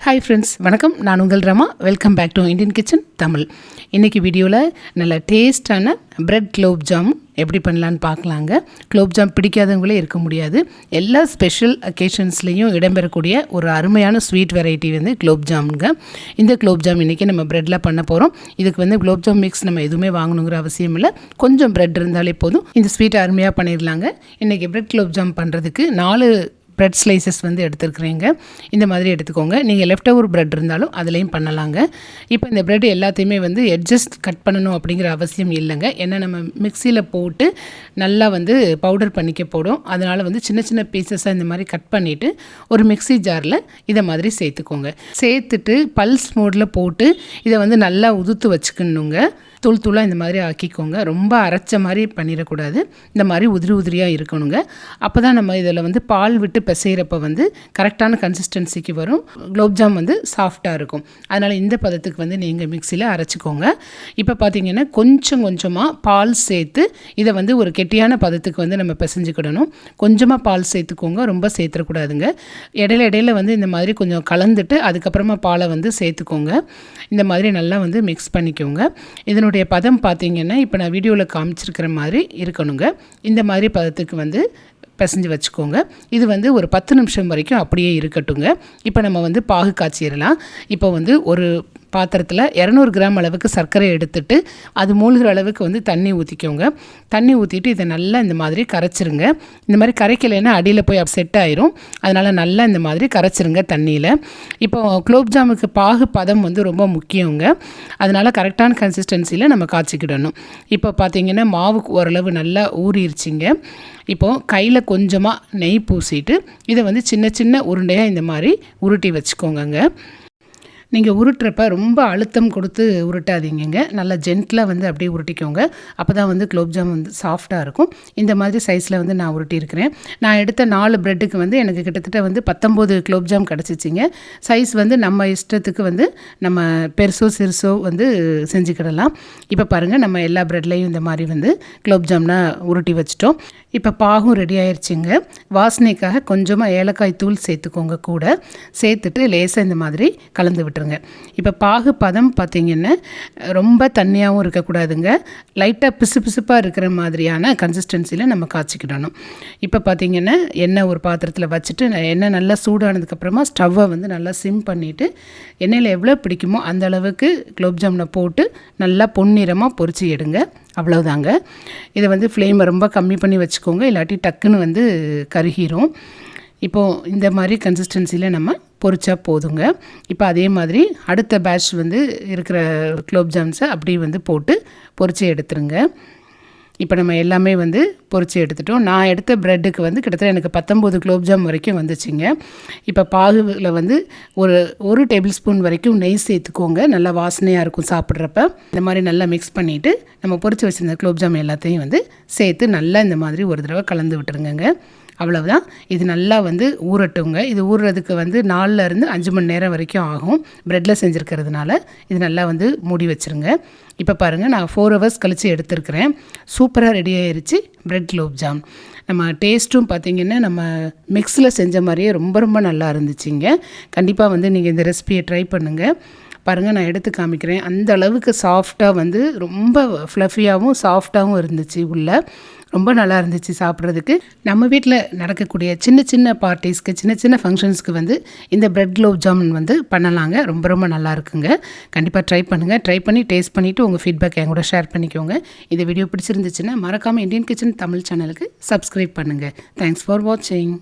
Hi friends, வணக்கம். நான் உங்கள் Rama. Welcome back to Indian Kitchen Tamil. இன்றைக்கி வீடியோவில் நல்ல டேஸ்டான பிரெட் குலோப் ஜாம் எப்படி பண்ணலான்னு பார்க்கலாங்க. குலோப் ஜாம் பிடிக்காதவங்களே இருக்க முடியாது. எல்லா ஸ்பெஷல் அக்கேஷன்ஸ்லேயும் இடம்பெறக்கூடிய ஒரு அருமையான ஸ்வீட் வெரைட்டி வந்து குலோப் ஜாமுங்க. இந்த குலோப் ஜாம் இன்றைக்கி நம்ம ப்ரெட்டில் பண்ண போகிறோம். இதுக்கு வந்து குலோப் ஜாம் மிக்ஸ் நம்ம எதுவுமே வாங்கணுங்கிற அவசியம் இல்லை. கொஞ்சம் ப்ரெட் இருந்தாலே போதும். இந்த ஸ்வீட்டை அருமையாக பண்ணிடலாங்க. இன்றைக்கி பிரெட் குலோப் ஜாம் பண்ணுறதுக்கு 4 ப்ரெட் ஸ்லைசஸ் வந்து எடுத்துருக்குறீங்க. இந்த மாதிரி எடுத்துக்கோங்க. நீங்கள் லெஃப்ட் ஓவர் ப்ரெட் இருந்தாலும் அதுலேயும் பண்ணலாங்க. இப்போ இந்த ப்ரெட் எல்லாத்தையுமே வந்து எட்ஜஸ்ட் கட் பண்ணணும் அப்படிங்கிற அவசியம் இல்லைங்க. ஏன்னா நம்ம மிக்சியில் போட்டு நல்லா வந்து பவுடர் பண்ணிக்க போடும். அதனால் வந்து சின்ன சின்ன பீசஸாக இந்த மாதிரி கட் பண்ணிவிட்டு ஒரு மிக்சி ஜாரில் இதை மாதிரி சேர்த்துக்கோங்க. சேர்த்துட்டு பல்ஸ் மோடில் போட்டு இதை வந்து நல்லா உதுத்து வச்சுக்கணுங்க. தூள் தூளாக இந்த மாதிரி ஆக்கிக்கோங்க. ரொம்ப அரைச்ச மாதிரி பண்ணிடக்கூடாது. இந்த மாதிரி உதிரி உதிரியாக இருக்கணுங்க. அப்போ தான் நம்ம இதில் வந்து பால் விட்டு பிசைகிறப்ப வந்து கரெக்டான கன்சிஸ்டன்சிக்கு வரும். குலோப்ஜாம் வந்து சாஃப்டாக இருக்கும். அதனால் இந்த பதத்துக்கு வந்து நீங்கள் மிக்சியில் அரைச்சிக்கோங்க. இப்போ பார்த்திங்கன்னா கொஞ்சம் கொஞ்சமாக பால் சேர்த்து இதை வந்து ஒரு கெட்டியான பதத்துக்கு வந்து நம்ம பிசைஞ்சிக்கிடணும். கொஞ்சமாக பால் சேர்த்துக்கோங்க, ரொம்ப சேர்த்துடக்கூடாதுங்க. இடையில வந்து இந்த மாதிரி கொஞ்சம் கலந்துட்டு அதுக்கப்புறமா பாலை வந்து சேர்த்துக்கோங்க. இந்த மாதிரி நல்லா வந்து மிக்ஸ் பண்ணிக்கோங்க. இதனுடைய பதம் பார்த்திங்கன்னா இப்போ நான் வீடியோவில் காமிச்சிருக்கிற மாதிரி இருக்கணுங்க. இந்த மாதிரி பதத்துக்கு வந்து பிசைஞ்சு வச்சுக்கோங்க. இது வந்து ஒரு 10 நிமிஷம் வரைக்கும் அப்படியே இருக்கட்டுங்க. இப்போ நம்ம வந்து பாகு காய்ச்சிடலாம். இப்போ வந்து ஒரு பாத்திரத்தில் 200 கிராம் அளவுக்கு சர்க்கரை எடுத்துட்டு அது மூழ்கிற அளவுக்கு வந்து தண்ணி ஊற்றிக்கோங்க. தண்ணி ஊற்றிட்டு இதை நல்லா இந்த மாதிரி கரைச்சிருங்க. இந்த மாதிரி கரைக்கலைன்னா அடியில் போய் செட் ஆயிரும். அதனால் நல்லா இந்த மாதிரி கரைச்சிருங்க தண்ணியில். இப்போ குலோப் ஜாமுக்கு பாகு பதம் வந்து ரொம்ப முக்கியங்க. அதனால் கரெக்டான கன்சிஸ்டன்சியில் நம்ம காய்ச்சிக்கிடணும். இப்போ பார்த்திங்கன்னா மாவு ஓரளவு நல்லா ஊறிடுச்சிங்க. இப்போது கையில் கொஞ்சமாக நெய் பூசிட்டு இதை வந்து சின்ன சின்ன உருண்டையாக இந்த மாதிரி உருட்டி வச்சுக்கோங்க. நீங்கள் உருட்டுறப்ப ரொம்ப அழுத்தம் கொடுத்து உருட்டாதீங்க. நல்லா ஜென்டிலாக வந்து அப்படியே உருட்டிக்கோங்க. அப்போ தான் வந்து குலோப் ஜாம் வந்து சாஃப்டாக இருக்கும். இந்த மாதிரி சைஸில் வந்து நான் உருட்டியிருக்கிறேன். நான் எடுத்த 4 ப்ரெட்டுக்கு வந்து எனக்கு கிட்டத்தட்ட வந்து 19 குலோப் ஜாம் கிடச்சிச்சிங்க. சைஸ் வந்து நம்ம இஷ்டத்துக்கு வந்து நம்ம பெருசோ சிறுசோ வந்து செஞ்சுக்கிடலாம். இப்போ பாருங்கள், நம்ம எல்லா ப்ரெட்லேயும் இந்த மாதிரி வந்து குலோப் ஜாம்னா உருட்டி வச்சிட்டோம். இப்போ பாகும் ரெடி ஆயிடுச்சுங்க. வாசனைக்காக கொஞ்சமாக ஏலக்காய் தூள் சேர்த்துக்கோங்க. கூட சேர்த்துட்டு லேசாக இந்த மாதிரி கலந்து விட்டுருங்க. இப்போ பாகு பதம் பார்த்திங்கன்னா ரொம்ப தண்ணியாகவும் இருக்கக்கூடாதுங்க. லைட்டாக பிசு பிசுப்பாக இருக்கிற மாதிரியான கன்சிஸ்டன்சியில் நம்ம காய்ச்சிக்கிடணும். இப்போ பார்த்திங்கன்னா எண்ணெய் ஒரு பாத்திரத்தில் வச்சுட்டு எண்ணெய் நல்லா சூடானதுக்கப்புறமா ஸ்டவ்வை வந்து நல்லா சிம் பண்ணிவிட்டு எண்ணெயில் எவ்வளோ பிடிக்குமோ அந்த அளவுக்கு குலோப் ஜாமுனை போட்டு நல்லா பொன்னிறமாக பொரிச்சு எடுங்க. அவ்வளோதாங்க. இதை வந்து ஃப்ளேமை ரொம்ப கம்மி பண்ணி வச்சுக்கோங்க, இல்லாட்டி டக்குன்னு வந்து கருகிரும். இப்போது இந்த மாதிரி கன்சிஸ்டன்சியில் நம்ம பொரிச்சா போதுங்க. இப்போ அதே மாதிரி அடுத்த பேட்ச் வந்து இருக்கிற குலோப் ஜாம்ஸை அப்படியே வந்து போட்டு பொரிச்சு எடுத்துருங்க. இப்போ நம்ம எல்லாமே வந்து பொரிச்சு எடுத்துட்டோம். நான் எடுத்த ப்ரெட்டுக்கு வந்து கிட்டத்தட்ட எனக்கு 19 குலோப் ஜாம் வரைக்கும் வந்துச்சுங்க. இப்போ பாகுவில் வந்து ஒரு டேபிள் ஸ்பூன் வரைக்கும் நெய் சேர்த்துக்கோங்க. நல்லா வாசனையாக இருக்கும் சாப்பிட்றப்ப. இந்த மாதிரி நல்லா மிக்ஸ் பண்ணிவிட்டு நம்ம பொரிச்சு வச்சுருந்த குலோப் ஜாம் எல்லாத்தையும் வந்து சேர்த்து நல்லா இந்த மாதிரி ஒரு தடவை கலந்து விட்டுருங்க. அவ்வளவுதான். இது நல்லா வந்து ஊறட்டுங்க. இது ஊறுறதுக்கு வந்து 4லேருந்து 5 மணி நேரம் வரைக்கும் ஆகும். ப்ரெட்டில் செஞ்சுருக்கிறதுனால இது நல்லா வந்து மூடி வச்சுருங்க. இப்போ பாருங்கள், நான் 4 ஹவர்ஸ் கழித்து எடுத்துருக்கிறேன். சூப்பராக ரெடி ஆயிடுச்சு பிரெட் குலோப் ஜாம். நம்ம டேஸ்ட்டும் பார்த்திங்கன்னா நம்ம மிக்ஸில் செஞ்ச மாதிரியே ரொம்ப ரொம்ப நல்லா இருந்துச்சுங்க. கண்டிப்பாக வந்து நீங்கள் இந்த ரெசிபியை ட்ரை பண்ணுங்கள். பாருங்கள், நான் எடுத்து காமிக்கிறேன். அந்த அளவுக்கு சாஃப்டாக வந்து ரொம்ப ஃப்ளஃபியாகவும் சாஃப்டாகவும் இருந்துச்சு. உள்ளே ரொம்ப நல்லா இருந்துச்சு சாப்பிட்றதுக்கு. நம்ம வீட்டில் நடக்கக்கூடிய சின்ன சின்ன பார்ட்டிஸ்க்கு, சின்ன சின்ன ஃபங்க்ஷன்ஸ்க்கு வந்து இந்த பிரெட் குலோப் ஜாமுன் வந்து பண்ணலாங்க. ரொம்ப ரொம்ப நல்லா இருக்குங்க. கண்டிப்பாக ட்ரை பண்ணுங்கள். ட்ரை பண்ணி டேஸ்ட் பண்ணிவிட்டு உங்கள் ஃபீட்பேக் என் கூட ஷேர் பண்ணிக்கோங்க. இந்த வீடியோ பிடிச்சிருந்துச்சுன்னா மறக்காமல் இந்தியன் கிச்சன் தமிழ் சேனலுக்கு சப்ஸ்கிரைப் பண்ணுங்கள். தேங்க்ஸ் ஃபார் வாட்சிங்.